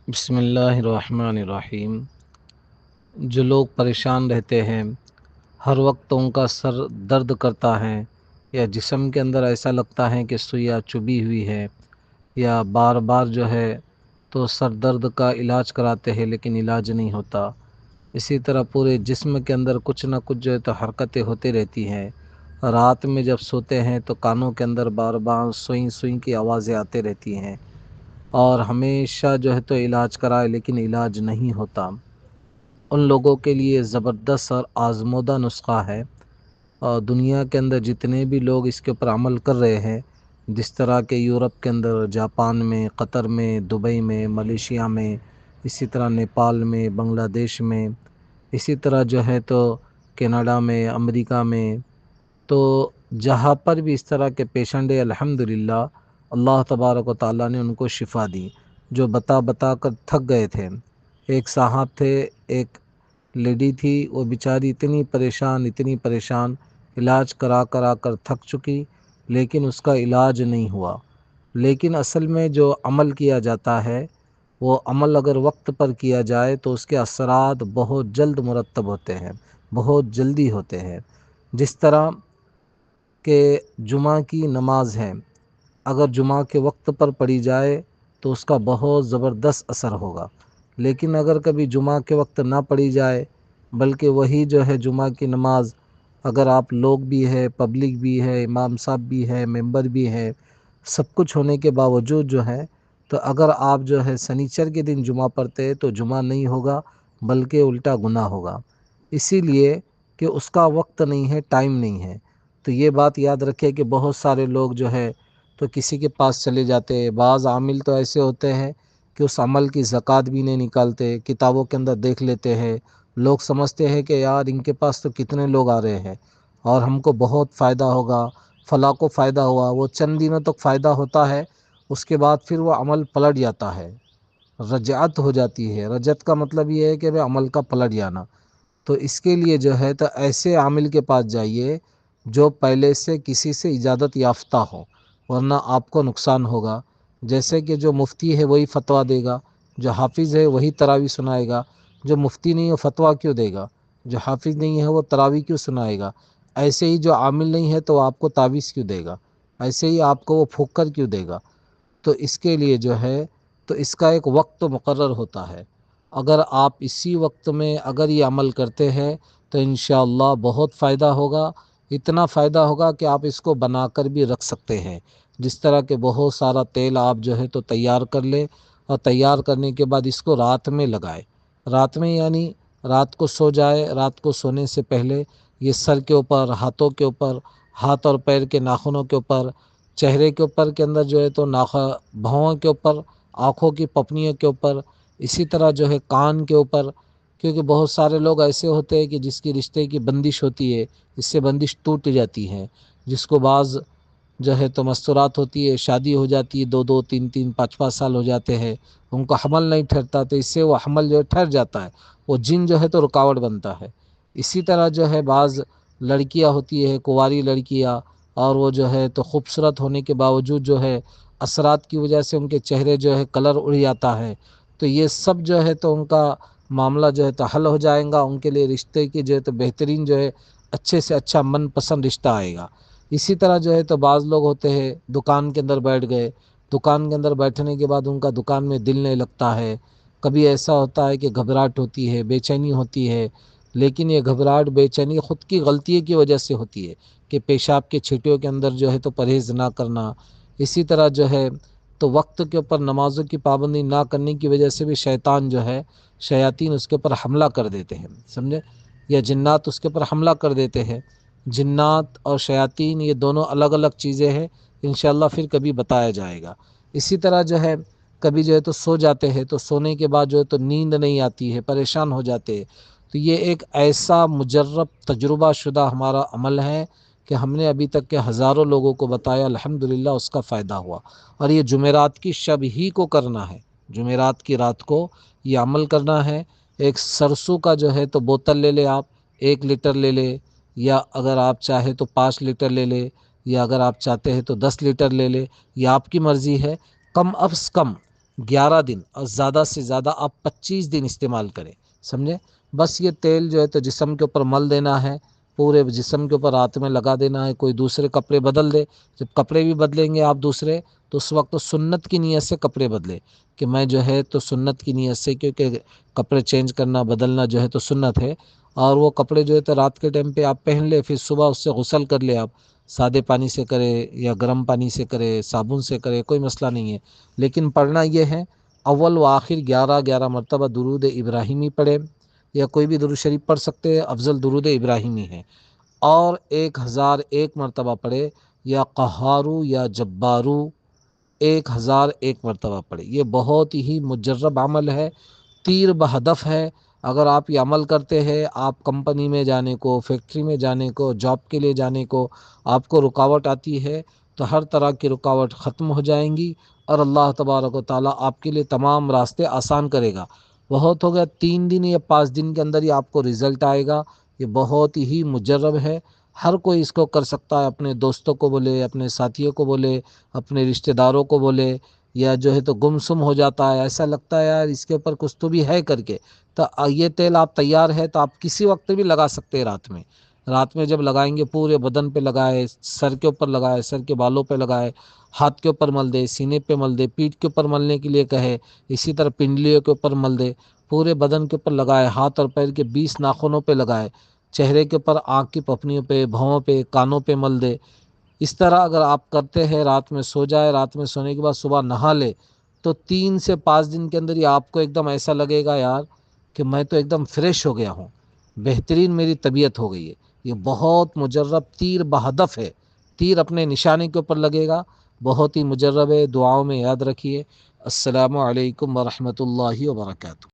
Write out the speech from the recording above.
بسم اللہ الرحمن الرحیم۔ جو لوگ پریشان رہتے ہیں، ہر وقت ان کا سر درد کرتا ہے یا جسم کے اندر ایسا لگتا ہے کہ سوئیاں چبھی ہوئی ہے، یا بار بار جو ہے تو سر درد کا علاج کراتے ہیں لیکن علاج نہیں ہوتا، اسی طرح پورے جسم کے اندر کچھ نہ کچھ جو ہے تو حرکتیں ہوتی رہتی ہیں، رات میں جب سوتے ہیں تو کانوں کے اندر بار بار سوئیں سوئیں کی آوازیں آتے رہتی ہیں، اور ہمیشہ جو ہے تو علاج کرائے لیکن علاج نہیں ہوتا۔ ان لوگوں کے لیے زبردست اور آزمودہ نسخہ ہے، اور دنیا کے اندر جتنے بھی لوگ اس کے اوپر عمل کر رہے ہیں، جس طرح کہ یورپ کے اندر، جاپان میں، قطر میں، دبئی میں، ملیشیا میں، اسی طرح نیپال میں، بنگلہ دیش میں، اسی طرح جو ہے تو کینیڈا میں، امریکہ میں، تو جہاں پر بھی اس طرح کے پیشنٹ ہیں، الحمدللہ اللہ تبارک و تعالیٰ نے ان کو شفا دی، جو بتا بتا کر تھک گئے تھے۔ ایک صاحب تھے، ایک لیڈی تھی، وہ بیچاری اتنی پریشان، علاج کرا کرا کر تھک چکی، لیکن اس کا علاج نہیں ہوا۔ لیکن اصل میں جو عمل کیا جاتا ہے، وہ عمل اگر وقت پر کیا جائے تو اس کے اثرات بہت جلد مرتب ہوتے ہیں، بہت جلدی ہوتے ہیں۔ جس طرح کہ جمعہ کی نماز ہے، اگر جمعہ کے وقت پر پڑھی جائے تو اس کا بہت زبردست اثر ہوگا، لیکن اگر کبھی جمعہ کے وقت نہ پڑھی جائے، بلکہ وہی جو ہے جمعہ کی نماز، اگر آپ لوگ بھی ہے، پبلک بھی ہے، امام صاحب بھی ہے، ممبر بھی ہے، سب کچھ ہونے کے باوجود جو ہے تو اگر آپ جو ہے سنیچر کے دن جمعہ پڑھتے ہیں تو جمعہ نہیں ہوگا، بلکہ الٹا گناہ ہوگا، اسی لیے کہ اس کا وقت نہیں ہے، ٹائم نہیں ہے۔ تو یہ بات یاد رکھے کہ بہت سارے لوگ جو ہے تو کسی کے پاس چلے جاتے ہیں، بعض عامل تو ایسے ہوتے ہیں کہ اس عمل کی زکوٰۃ بھی نہیں نکالتے، کتابوں کے اندر دیکھ لیتے ہیں، لوگ سمجھتے ہیں کہ یار ان کے پاس تو کتنے لوگ آ رہے ہیں اور ہم کو بہت فائدہ ہوگا، فلاں کو فائدہ ہوا، وہ چند دنوں تک فائدہ ہوتا ہے، اس کے بعد پھر وہ عمل پلٹ جاتا ہے، رجعت ہو جاتی ہے۔ رجعت کا مطلب یہ ہے کہ وہ عمل کا پلٹ جانا۔ تو اس کے لیے جو ہے تو ایسے عامل کے پاس جائیے جو پہلے سے کسی سے اجازت یافتہ ہو، ورنہ آپ کو نقصان ہوگا۔ جیسے کہ جو مفتی ہے وہی فتویٰ دے گا، جو حافظ ہے وہی تراویح سنائے گا، جو مفتی نہیں ہے فتویٰ کیوں دے گا، جو حافظ نہیں ہے وہ تراویح کیوں سنائے گا، ایسے ہی جو عامل نہیں ہے تو آپ کو تعویذ کیوں دے گا، ایسے ہی آپ کو وہ پھونک کر کیوں دے گا۔ تو اس کے لیے جو ہے تو اس کا ایک وقت مقرر ہوتا ہے، اگر آپ اسی وقت میں اگر یہ عمل کرتے ہیں تو انشاءاللہ بہت فائدہ ہوگا، اتنا فائدہ ہوگا کہ آپ اس کو بنا کر بھی رکھ سکتے ہیں۔ جس طرح کہ بہت سارا تیل آپ جو ہے تو تیار کر لیں، اور تیار کرنے کے بعد اس کو رات میں لگائے، رات میں یعنی رات کو سو جائے، رات کو سونے سے پہلے یہ سر کے اوپر، ہاتھوں کے اوپر، ہاتھ اور پیر کے ناخنوں کے اوپر، چہرے کے اوپر کے اندر جو ہے تو بھوؤں کے اوپر، آنکھوں کی پپنیوں کے اوپر، اسی طرح جو ہے کان کے اوپر، کیونکہ بہت سارے لوگ ایسے ہوتے ہیں کہ جس کی رشتے کی بندش ہوتی ہے، اس سے بندش ٹوٹ جاتی ہے، جس کو بعض جو ہے تو مستورات ہوتی ہے، شادی ہو جاتی ہے، 2 2 3 3 5 5 سال ہو جاتے ہیں، ان کو حمل نہیں ٹھہرتا، تو اس سے وہ حمل جو ہے ٹھہر جاتا ہے، وہ جن جو ہے تو رکاوٹ بنتا ہے۔ اسی طرح جو ہے بعض لڑکیاں ہوتی ہے، کنواری لڑکیاں، اور وہ جو ہے تو خوبصورت ہونے کے باوجود جو ہے اثرات کی وجہ سے ان کے چہرے جو ہے کلر اڑ جاتا ہے، تو یہ سب جو ہے تو ان کا معاملہ جو ہے تو حل ہو جائے گا، ان کے لیے رشتے کی جو ہے تو بہترین جو ہے اچھے سے اچھا من پسند رشتہ آئے گا۔ اسی طرح جو ہے تو بعض لوگ ہوتے ہیں دکان کے اندر بیٹھ گئے، دکان کے اندر بیٹھنے کے بعد ان کا دکان میں دل نہیں لگتا ہے، کبھی ایسا ہوتا ہے کہ گھبراہٹ ہوتی ہے، بے چینی ہوتی ہے، لیکن یہ گھبراہٹ بے چینی خود کی غلطی کی وجہ سے ہوتی ہے کہ پیشاب کے چھٹیوں کے اندر جو ہے تو پرہیز نہ کرنا، اسی طرح جو ہے تو وقت کے اوپر نمازوں کی پابندی نہ کرنے کی وجہ سے بھی شیطان جو ہے، شیاطین اس کے اوپر حملہ کر دیتے ہیں، سمجھے، یا جنات اس کے اوپر حملہ کر دیتے ہیں۔ جنات اور شیاطین یہ دونوں الگ الگ چیزیں ہیں، انشاءاللہ پھر کبھی بتایا جائے گا۔ اسی طرح جو ہے کبھی جو ہے تو سو جاتے ہیں تو سونے کے بعد جو ہے تو نیند نہیں آتی ہے، پریشان ہو جاتے ہیں، تو یہ ایک ایسا مجرب تجربہ شدہ ہمارا عمل ہے کہ ہم نے ابھی تک کے ہزاروں لوگوں کو بتایا، الحمدللہ اس کا فائدہ ہوا، اور یہ جمعرات کی شب ہی کو کرنا ہے، جمعرات کی رات کو یہ عمل کرنا ہے۔ ایک سرسوں کا جو ہے تو بوتل لے لے، آپ 1 لیٹر لے لے، یا اگر آپ چاہے تو 5 لیٹر لے لے، یا اگر آپ چاہتے ہیں تو 10 لیٹر لے لے، یہ آپ کی مرضی ہے۔ کم از کم 11 دن اور زیادہ سے زیادہ آپ 25 دن استعمال کریں، سمجھے؟ بس یہ تیل جو ہے تو جسم کے اوپر مل دینا ہے، پورے جسم کے اوپر رات میں لگا دینا ہے۔ کوئی دوسرے کپڑے بدل دے، جب کپڑے بھی بدلیں گے آپ دوسرے تو اس وقت سنت کی نیت سے کپڑے بدلے، کہ میں جو ہے تو سنت کی نیت سے، کیونکہ کپڑے چینج کرنا بدلنا جو ہے تو سنت ہے، اور وہ کپڑے جو ہے تو رات کے ٹائم پہ آپ پہن لے، پھر صبح اس سے غسل کر لے آپ، سادے پانی سے کرے یا گرم پانی سے کرے، صابن سے کرے، کوئی مسئلہ نہیں ہے، لیکن پڑھنا یہ ہے اول و آخر 11 مرتبہ درود ابراہیمی پڑھے، یا کوئی بھی درود شریف پڑھ سکتے ہیں، افضل درود ابراہیمی ہے، اور 1001 مرتبہ پڑھے، یا قہارو یا جبارو 1001 مرتبہ پڑھے۔ یہ بہت ہی مجرب عمل ہے، تیر بہدف ہے۔ اگر آپ یہ عمل کرتے ہیں، آپ کمپنی میں جانے کو، فیکٹری میں جانے کو، جاب کے لیے جانے کو آپ کو رکاوٹ آتی ہے تو ہر طرح کی رکاوٹ ختم ہو جائیں گی، اور اللہ تبارک و تعالیٰ آپ کے لیے تمام راستے آسان کرے گا۔ بہت ہو گیا 3 دن یا 5 دن کے اندر ہی آپ کو رزلٹ آئے گا۔ یہ بہت ہی مجرب ہے، ہر کوئی اس کو کر سکتا ہے، اپنے دوستوں کو بولے، اپنے ساتھیوں کو بولے، اپنے رشتہ داروں کو بولے، یا جو ہے تو گمسم ہو جاتا ہے، ایسا لگتا ہے یار اس کے اوپر کچھ تو بھی ہے کر کے، تو یہ تیل آپ تیار ہے تو آپ کسی وقت بھی لگا سکتے ہیں۔ رات میں جب لگائیں گے پورے بدن پہ لگائے، سر کے اوپر لگائے، سر کے بالوں پہ لگائے، ہاتھ کے اوپر مل دے، سینے پہ مل دے، پیٹھ کے اوپر ملنے کے لیے کہے، اسی طرح پنڈلیوں کے اوپر مل دے، پورے بدن کے اوپر لگائے، ہاتھ اور پیر کے 20 ناخنوں پہ لگائے، چہرے کے اوپر، آنکھ کی پپنیوں پہ، بھووں پہ، کانوں پہ مل دے۔ اس طرح اگر آپ کرتے ہیں، رات میں سو جائے، رات میں سونے کے بعد صبح نہا لے، تو 3 سے 5 دن کے اندر ہی آپ کو ایک دم ایسا لگے گا یار کہ میں تو ایک دم فریش ہو گیا ہوں، بہترین میری طبیعت ہو گئی ہے۔ یہ بہت مجرب تیر بہدف ہے، تیر اپنے نشانے کے اوپر لگے گا، بہت ہی مجرب ہے، دعاؤں میں یاد رکھیے۔ السلام علیکم ورحمۃ اللہ وبرکاتہ۔